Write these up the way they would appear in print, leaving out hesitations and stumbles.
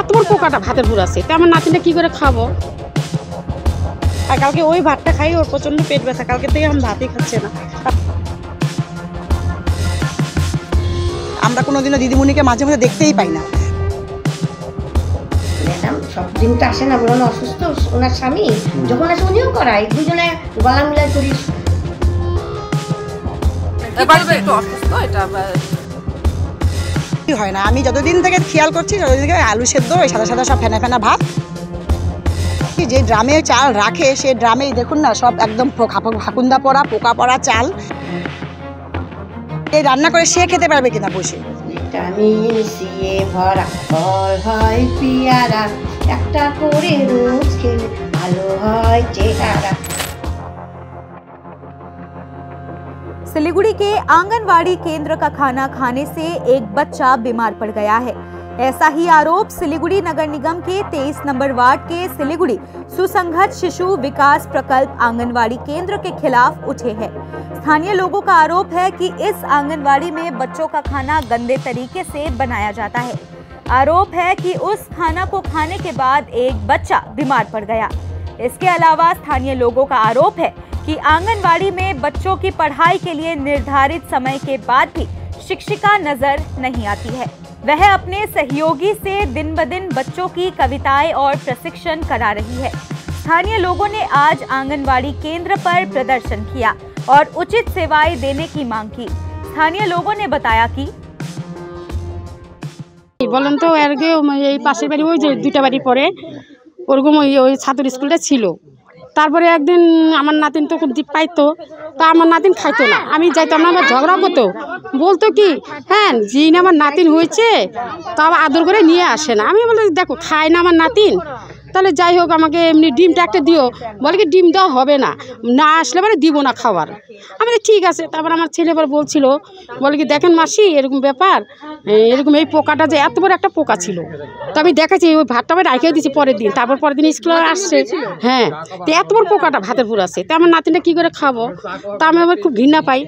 এত বড় পোকাটা ভাতের পুর আছে, তা আমার নাতিনটা কি করে খাবো? আর কালকে ওই ভাতটা খাই ওর প্রচন্ড পেট ব্যথা, কালকে থেকে আমি ভাতই খাচ্ছে না। আমরা কোনোদিনও দিদিমণিকে মাঝে মাঝে দেখতেই পাই না। ম্যাডাম সব দিন তো আসে না, বলুন অসুস্থ ওনার স্বামী, যখন আসে উনিও করায়, দুজনে গলা মিলাই করি। হয় না, আমি যতদিন থেকে খেয়াল করছি ততদিন থেকে আলু সেদ্ধ ওই সাদা সাদা সব ফেনা ফেনা ভাত। যে ড্রামে চাল রাখে সে ড্রামেই দেখুন না সব একদম ফাকুন্দা পড়া পোকা পড়া চাল। এই রান্না করে সে খেতে পারবে কিনা বসে? ভিটামিন সি এ ভরা ফল হয় পিয়ারা, একটা করে রোজ খেলে ভালো হয় চেহারা। सिलीगुड़ी के आंगनवाड़ी केंद्र का खाना खाने से एक बच्चा बीमार पड़ गया है। ऐसा ही आरोप सिलीगुड़ी नगर निगम के 23 नंबर वार्ड के सिलीगुड़ी सुसंगत शिशु विकास प्रकल्प आंगनवाड़ी केंद्र के खिलाफ उठे हैं। स्थानीय लोगों का आरोप है कि इस आंगनवाड़ी में बच्चों का खाना गंदे तरीके से बनाया जाता है। आरोप है कि उस खाना को खाने के बाद एक बच्चा बीमार पड़ गया। इसके अलावा स्थानीय लोगों का आरोप है कि आंगनवाड़ी में बच्चों की पढ़ाई के लिए निर्धारित समय के बाद भी शिक्षिका नजर नहीं आती है। वह अपने सहयोगी से दिन ब दिन बच्चों की कविताएं और प्रशिक्षण करा रही है। स्थानीय लोगों ने आज आंगनवाड़ी केंद्र पर प्रदर्शन किया और उचित सेवाएं देने की मांग की। स्थानीय लोगों ने बताया कि বলেন তো এর আগে এই পাশের বাড়ি ওই যে দুইটা বাড়ি পরে ওরকম ওই ছাত্র স্কুলটা ছিল। তারপরে একদিন আমার নাতিন তো খুব জিপ পাইতো, তা আমার নাতিন খাইতো না, আমি যাইতাম না, আমার ঝগড়া করতো, বলতো কি হ্যাঁ জিন আমার নাতিন হয়েছে তা আবার আদর করে নিয়ে আসে না। আমি বলি দেখো খায় না আমার নাতিন, তাহলে যাই হোক আমাকে এমনি ডিমটা একটা দিও। বলে কি ডিম দেওয়া হবে না, না আসলে পরে দিব না খাবার। আমি ঠিক আছে। তারপর আমার ছেলে এবার বলছিল, বলে কি দেখেন মাসি এরকম ব্যাপার, এরকম এই পোকাটা যে এত বড় একটা পোকা ছিল। তো আমি দেখেছি ওই ভাতটা আমি রাখিয়ে দিয়েছি পরের দিন, তারপর পরের দিন স্কুলে আসছে। হ্যাঁ, তো এত বড় পোকাটা ভাতের পুর আছে, তা আমার নাতিনটা কী করে খাবো? তা আমি আবার খুব ঘৃণা পাই।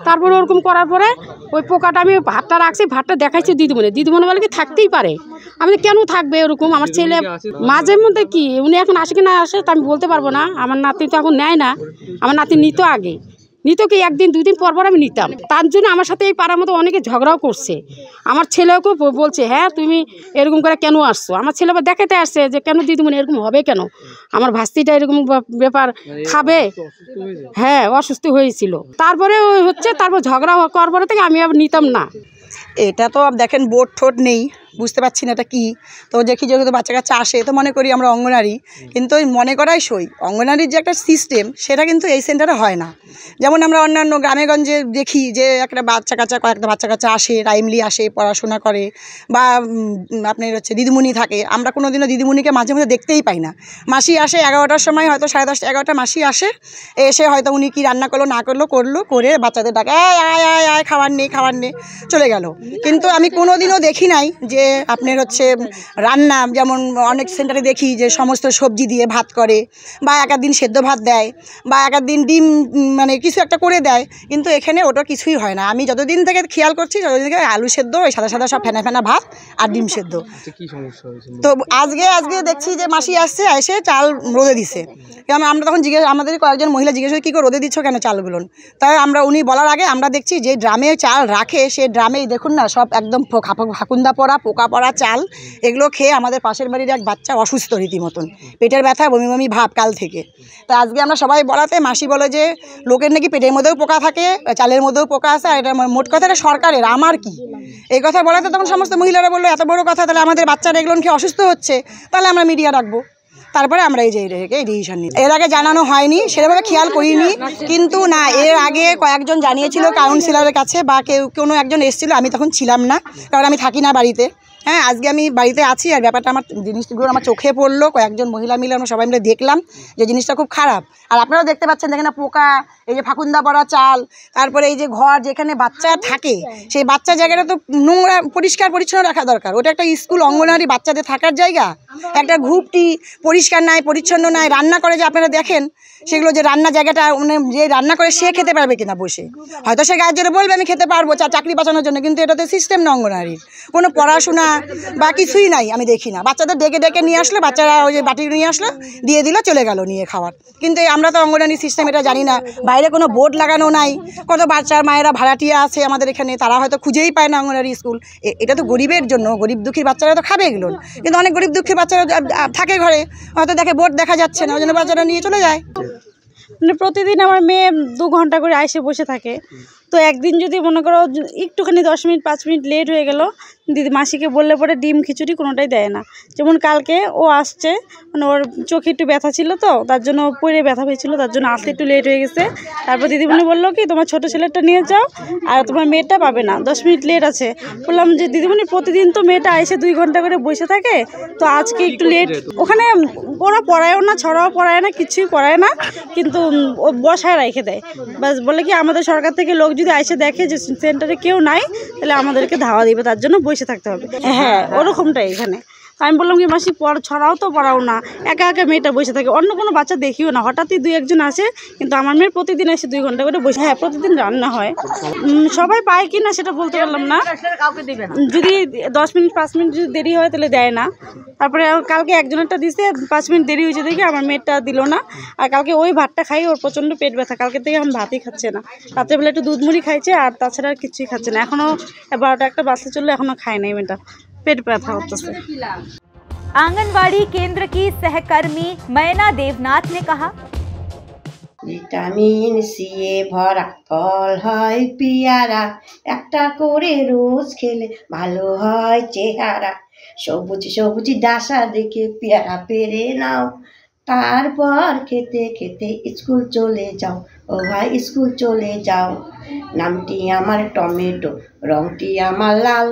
তারপর ওরকম করার পরে ওই পোকাটা আমি ভাতটা রাখছি, ভাতটা দেখাইছি দিদিমণি, দিদিমণি বলে কি থাকতেই পারে। আমি কেন থাকবে ওরকম? আমার ছেলে মাঝে মধ্যে কি উনি এখন আসে কি না আসে তা আমি বলতে পারবো না। আমার নাতি তো এখন নেয় না, আমার নাতি নিত আগে, নিত কি একদিন দুদিন পর পর আমি নিতাম। তার জন্য আমার সাথে এই পাড়ার মতো অনেকে ঝগড়াও করছে। আমার ছেলেকেও বলছে হ্যাঁ তুমি এরকম করে কেন আসছো? আমার ছেলে আবার দেখাতে আসছে যে কেন দিদিমণি এরকম হবে কেন, আমার ভাস্তিটা এরকম ব্যাপার খাবে। হ্যাঁ অসুস্থ হয়েছিল, তারপরে ওই হচ্ছে, তারপর ঝগড়া করার পরে থেকে আমি আবার নিতাম না। এটা তো দেখেন বোর্ড ঠোঁট নেই, বুঝতে পারছি না এটা কী। তো দেখি যেহেতু বাচ্চা কাচ্চা আসে তো মনে করি আমরা অঙ্গনারী, কিন্তু ওই মনে করাই সই। অঙ্গনারীর যে একটা সিস্টেম সেটা কিন্তু এই সেন্টারে হয় না। যেমন আমরা অন্যান্য গ্রামেগঞ্জে দেখি যে একটা বাচ্চা কাচ্চা কয়েকটা বাচ্চা কাচ্চা আসে, টাইমলি আসে, পড়াশোনা করে, বা আপনার হচ্ছে দিদিমণি থাকে। আমরা কোনোদিনও দিদিমণিকে মাঝে মাঝে দেখতেই পাই না। মাসি আসে 11টার সময়, হয়তো 10:30 11টা মাসি আসে, এসে হয়তো উনি কি রান্না করলো না করলো করে বাচ্চাদের ডাকে আয় আয় আয় খাবার নেই খাবার নেই চলে গেল। কিন্তু আমি কোনোদিনও দেখি নাই যে আপনার হচ্ছে রান্না, যেমন অনেক সেন্টারে দেখি যে সমস্ত সবজি দিয়ে ভাত করে, বা এক দিন সেদ্ধ ভাত দেয়, বা এক দিন ডিম মানে কিছু একটা করে দেয়, কিন্তু এখানে ওটা কিছুই হয় না। আমি যতদিন থেকে খেয়াল করছি ততদিন থেকে আলু সেদ্ধ ওই সাদা সাদা সব ফেনা ফেনা ভাত আর ডিম সেদ্ধ। তো আজকে দেখছি যে মাসি আসছে, এসে চাল রোদে দিছে। কারণ আমরা তখন আমাদের কয়েকজন মহিলা জিজ্ঞেস করি কী করে রোদে দিচ্ছ কেন চালগুলো? তাই উনি বলার আগে আমরা দেখছি যে ড্রামে চাল রাখে সে ড্রামেই দেখুন না সব একদম ফাকুন্দা পড়া পোকা পড়া চাল। এগুলো খেয়ে আমাদের পাশের বাড়ির এক বাচ্চা অসুস্থ রীতিমতন, পেটের ব্যথা বমি বমি ভাব কাল থেকে। তা আজকে আমরা সবাই বলাতে মাসি বলে যে লোকের নাকি পেটের মধ্যেও পোকা থাকে, চালের মধ্যেও পোকা আছে, আর এটা মোট কথা এটা সরকারের, আমার কি? এই কথা বলাতে তখন সমস্ত মহিলারা বললো এত বড় কথা, তাহলে আমাদের বাচ্চারা এগুলো খেয়ে অসুস্থ হচ্ছে, তাহলে আমরা মিডিয়া রাখবো। তারপরে আমরা এই যে এই ডিসিশন নিই। এর আগে জানানো হয়নি, সেভাবে খেয়াল করিনি, কিন্তু না এর আগে কয়েকজন জানিয়েছিল কাউন্সিলরের কাছে, বা কোনো একজন এসেছিলো, আমি তখন ছিলাম না কারণ আমি থাকি না বাড়িতে। হ্যাঁ, আজকে আমি বাড়িতে আছি আর ব্যাপারটা আমার জিনিসগুলো আমার চোখে পড়লো। কয়েকজন মহিলা মিলে আমরা সবাই মিলে দেখলাম যে জিনিসটা খুব খারাপ। আর আপনারাও দেখতে পাচ্ছেন দেখেন না পোকা, এই যে ফাকুন্দা পড়া চাল, তারপরে এই যে ঘর যেখানে বাচ্চা থাকে সেই বাচ্চা জায়গাটা তো নোংরা পরিষ্কার পরিচ্ছন্ন রাখা দরকার। ওটা একটা স্কুল, অঙ্গনওয়াড়ি, বাচ্চাদের থাকার জায়গা। একটা ঘুপটি পরিষ্কার নাই, পরিচ্ছন্ন নাই। রান্না করে যে আপনারা দেখেন সেগুলো যে রান্না জায়গাটা মানে যে রান্না করে সে খেতে পারবে কিনা বসে, হয়তো সে গায়ের জোরে বলবে আমি খেতে পারবো চাকরি বাঁচানোর জন্য, কিন্তু এটা তো সিস্টেম না অঙ্গনওয়াড়ির। কোনো পড়াশোনা বা কিছুই নাই, আমি দেখি না। বাচ্চাদের ডেকে ডেকে নিয়ে আসলে বাচ্চারা ওই যে বাটি নিয়ে আসলো, দিয়ে দিল, চলে গেল নিয়ে খাওয়ার। কিন্তু আমরা তো অঙ্গনারী সিস্টেম এটা জানি না, বাইরে কোনো বোর্ড লাগানো নাই। কত বাচ্চার মায়েরা ভাড়াটিয়া আছে আমাদের এখানে, তারা হয়তো খুঁজেই পায় না অঙ্গনারী স্কুল। এটা তো গরিবের জন্য, গরিব দুঃখী বাচ্চারা তো খাবে এগুলো, কিন্তু অনেক গরিব দুঃখী বাচ্চারা থাকে ঘরে, হয়তো দেখে বোর্ড দেখা যাচ্ছে না, ওই জন্য বাচ্চারা নিয়ে চলে যায়। মানে প্রতিদিন আমার মেয়ে 2 ঘন্টা করে আইসে বসে থাকে। তো একদিন যদি মনে করো একটুখানি 10 মিনিট 5 মিনিট লেট হয়ে গেল, দিদি মাসিকে বললে পরে ডিম খিচুড়ি কোনোটাই দেয় না। যেমন কালকে ও আসছে, মানে ওর চোখে একটু ব্যথা ছিল, তো তার জন্য পরে ব্যথা হয়েছিল, তার জন্য আসতে একটু লেট হয়ে গেছে। তারপর দিদিমণি বললো কি তোমার ছোটো ছেলেটা নিয়ে যাও, আর তোমার মেয়েটা পাবে না, 10 মিনিট লেট আছে। বললাম যে দিদিমণি প্রতিদিন তো মেয়েটা আইসে 2 ঘন্টা করে বসে থাকে, তো আজকে একটু লেট। ওখানে ওরা পড়ায়ও না, ছড়াও পড়ায় না, কিছুই পড়ায় না, কিন্তু ও বসায় রেখে দেয়। বাস বলে কি আমাদের সরকার থেকে লোক যদি আইসে দেখে যে সেন্টারে কেউ নাই, তাহলে আমাদেরকে ধাওয়া দিবে, তার জন্য বসে থাকতে হবে। হ্যাঁ, ওরকমটাই এখানে। আমি বললাম কি মাসি ছড়াও তো পড়াও না, একা একা মেয়েটা বসে থাকে, অন্য কোনো বাচ্চা দেখিও না, হঠাৎই 2-1 জন আসে, কিন্তু আমার মেয়ের প্রতিদিন এসে 2 ঘন্টা করে বসে। হ্যাঁ, প্রতিদিন রান্না হয়। সবাই পায় কি না সেটা বলতে পারলাম না, যদি 10 মিনিট 5 মিনিট যদি দেরি হয় তাহলে দেয় না। তারপরে কালকে একজনেরটা দিছে, 5 মিনিট দেরি হয়েছে দেখে আমার মেয়েরটা দিল না। আর কালকে ওই ভাতটা খাই ওর প্রচণ্ড পেট ব্যথা, কালকে থেকে এখন ভাতই খাচ্ছে না। রাত্রেবেলা একটু দুধ মুড়ি খাইছে, আর তাছাড়া আর কিছুই খাচ্ছে না। এখনও 12টা-1টা বাজতে চললে এখনও খায় নাই মেয়েটা, पेट व्यथा होता है। आंगनवाड़ी केंद्र की सहकर्मी मैना देवनाथ ने कहा, ভিটামিন সি এ ভরা ফল হয় পিয়ারা, একটা করে রোজ খেলে ভালো হয় চেহারা। সবুজ সবুজ ডাসা দেখে পেয়ারা পেরে নাও, তারপর খেতে খেতে স্কুল চলে যাও, ও ভাই স্কুল চলে যাও। নামটি আমার টমেটো, রংটি আমার লাল,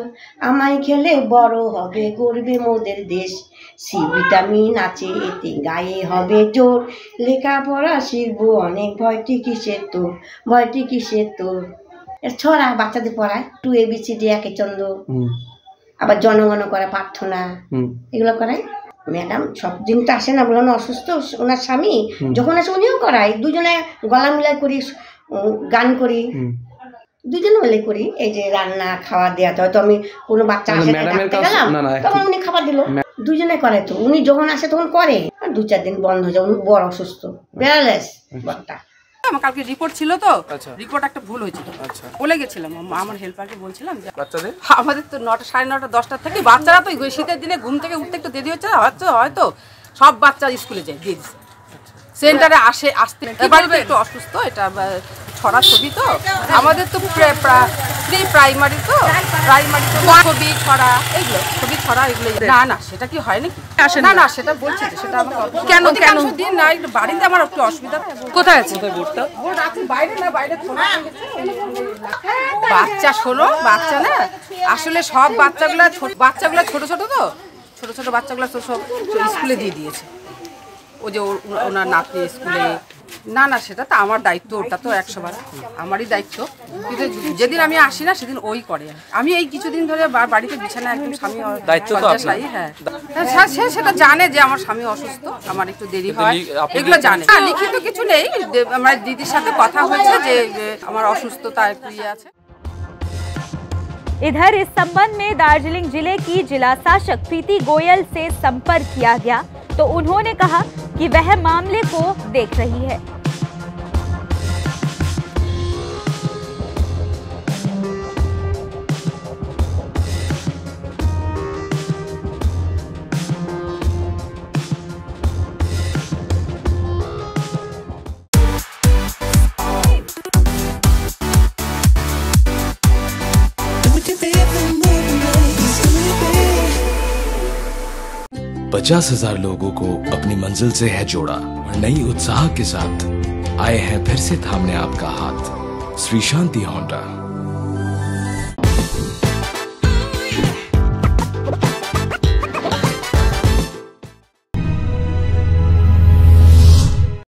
আমায় খেলে বড় হবে গর্বে মোদের দেশ। সি ভিটামিন আছে এতে, গায়ে হবে জোর, লেখাপড়া শিখবো অনেক, ভয়টি কিসের তোর, ভয়টি কিসের তোর। ছড়া বাচ্চাদের পড়ায় 2 ABCD একে চন্দ্র, আবার জনগণ করা প্রার্থনা, এগুলো করায়। ম্যাডাম সব দিন তো আসে না, বলুন অসুস্থ ওনার স্বামী, যখন আসে উনিও করায়, দুজনে গলা মিলাই করি, গান করি, দুজনে মিলে করি। এই যে রান্না খাওয়া দেওয়া, হয়তো আমি কোনো বাচ্চা আসে ডাকতে গেলাম, তখন উনি খাবার দিল, দুজনে করে। তো উনি যখন আসে তখন করে, আর 2-4 দিন বন্ধ হয়ে যায়, উনি বড় অসুস্থ, প্যারালাইস বড়টা। আমার কালকে রিপোর্ট ছিল, তো রিপোর্ট একটা ভুল হয়েছিল, বলে গেছিলাম আমার হেল্পারকে, বলছিলাম যে আমাদের তো 9টা 9:30 10টা থেকে বাচ্চারা তো শীতের দিনে ঘুম থেকে উঠতে একটু দেরি হচ্ছে, হয়তো সব বাচ্চা স্কুলে যায়, দিয়ে দিচ্ছে সেন্টারে আসতে বাড়িতে একটু অসুস্থ, এটা ছড়া ছবি তো আমাদের তো প্রি প্রাইমারি, তো প্রাইমারি তো ছবি ছড়া, এগুলো ছবি ছড়া এগুলো। না সেটা কি হয় নাকি? না সেটা বলছি, সেটা কেন দিন না, বাড়িতে আমার একটু অসুবিধা। কোথায় আছে বাইরে? না বাইরে বাচ্চা, শোনো বাচ্চা না, আসলে সব বাচ্চাগুলা ছোট ছোট, তো ছোট বাচ্চাগুলা তো সব স্কুলে দিয়ে দিয়েছে, ওই যে ওনার নাতনি স্কুলে। না সেটা তো আমার দায়িত্ব, ওটা তো 100বার আমারই দায়িত্ব, কিন্তু যেদিন আমি আসি না সেদিন ওই করে। আমি এই কিছুদিন ধরে বাড়িতে বিছানা একদম স্বামী শয্যাশায়ী। হ্যাঁ, সে সেটা জানে যে আমার স্বামী অসুস্থ, আমার একটু দেরি হয়, এগুলো জানে। লিখিত কিছু নেই, আমার দিদির সাথে কথা হয়েছে যে আমার অসুস্থতা একটু ইয়ে আছে। इधर इस संबंध में दार्जिलिंग जिले की जिला शासक प्रीति गोयल से संपर्क किया गया, तो उन्होंने कहा कि वह मामले को देख रही है। $50,000 लोगों को अपनी मंजिल से है जोड़ा और नई उत्साह के साथ आए हैं फिर से थामने आपका हाथ। श्री शांति होंडा।